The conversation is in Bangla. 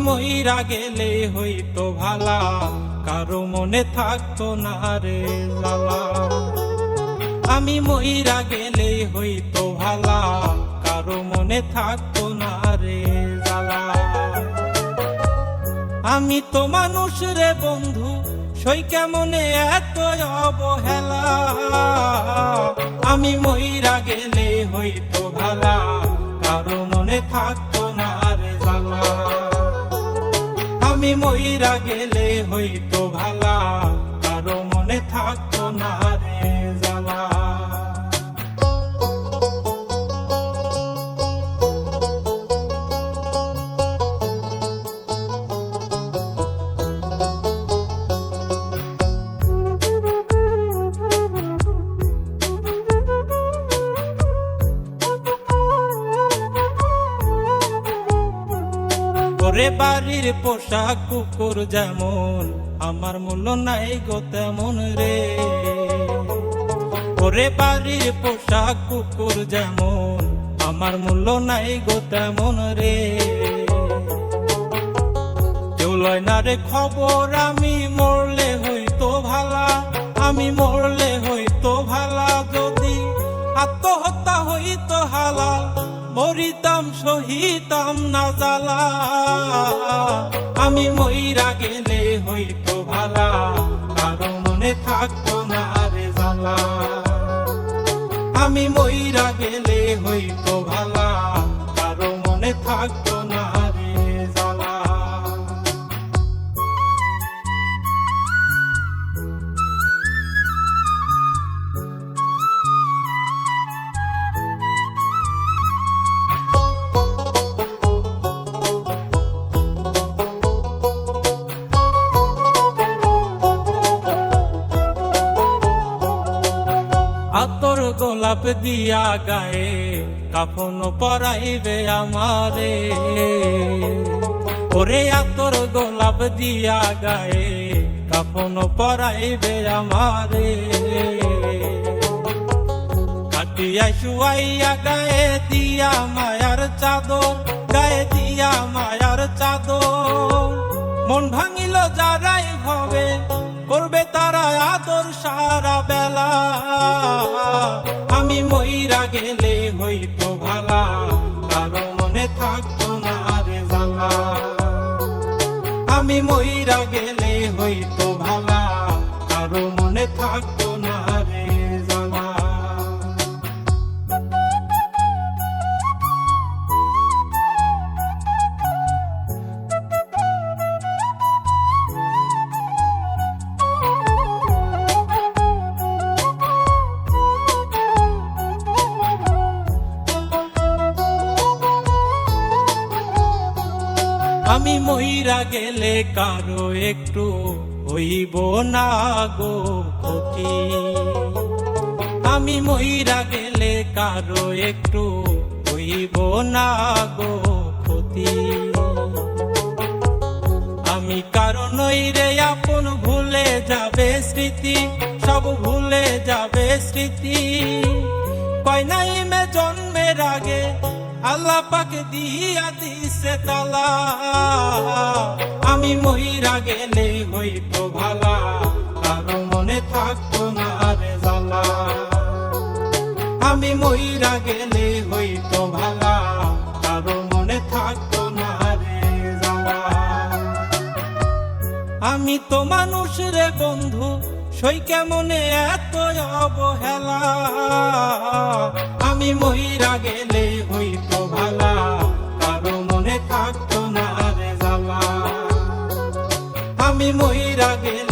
মইরা গেলে হইতো ভালা, কারো মনে থাকতো না রে জ্বালা। আমি মইরা গেলে হইতো ভালা, কারো মনে থাকতো না রে জ্বালা। আমি তো মানুষ রে বন্ধু, সই কেমনে এত অবহেলা। আমি মইরা গেলে হইতো ভালা, কারো মনে থাকতো না রে জ্বালা। আমি মইরা গেলে হইতো ভালা, কারো মনে থাকতো না রে জ্বালা। ওরে বাড়ির পোশাক কুকুর যেমন, আমার মূল্য নাই গো তেমন রে। ওরে বাড়ির পোশাক কুকুর যেমন, আমার মূল্য নাই গো তেমন রে। কেউ লয় না রে খবর, আমি মরলে হইতো ভালা। আমি মরলে হইতো ভালা, যদি আত্মহত্যা হইতো হালাল, মরিতাম সহিতাম না জ্বালা। আমি মইরা গেলে হইতো ভালা, কারো মনে থাকতো না রে জ্বালা। আমি মইরা গেলে হইতো ভালা, কারো মনে থাকতো না রে জ্বালা। আতর গোলাপ দিয়া গায়ে, কাফন পরাইবে আমারে। ওরে আতর গোলাপ দিয়া গায়ে, কাফন পরাইবে আমারে। কাটিয়া শুয়াইয়া গায়ে দিয়া মায়ার চাদর, গায়ে দিয়া মায়ার চাদর। মন ভাঙিল যারাই ভাবে, করবে তারা আদর সারা বেলা। আমি মইরা গেলে হইতো ভালা, কারো মনে থাকতো না রে জ্বালা। আমি মইরা গেলে হইতো ভালা, কারো মনে থাকতো না রে জ্বালা। আমি মইরা গেলে কারো একটু হইব না গো ক্ষতি। আমি মইরা গেলে কারো একটু হইব না গো ক্ষতি। আমি কারো নই রে আপন, ভুলে যাবে স্মৃতি, সব ভুলে যাবে স্মৃতি। কয় নাই মে জন্মের আগে, আল্লাহ পাক দিয়া দিছে তালা। আমি মইরা গেলে হইতো ভালা, কারো মনে থাকতো না রে জ্বালা। আমি মইরা গেলে হইতো ভালা, কারো মনে থাকতো না রে জ্বালা। আমি তো মানুষ রে বন্ধু, সই কেমনে এত অবহেলা। আমি মইরা গেলে হইতো ভালা, কারো মনে থাকতো না রে জ্বালা। আমি মইরা গেলে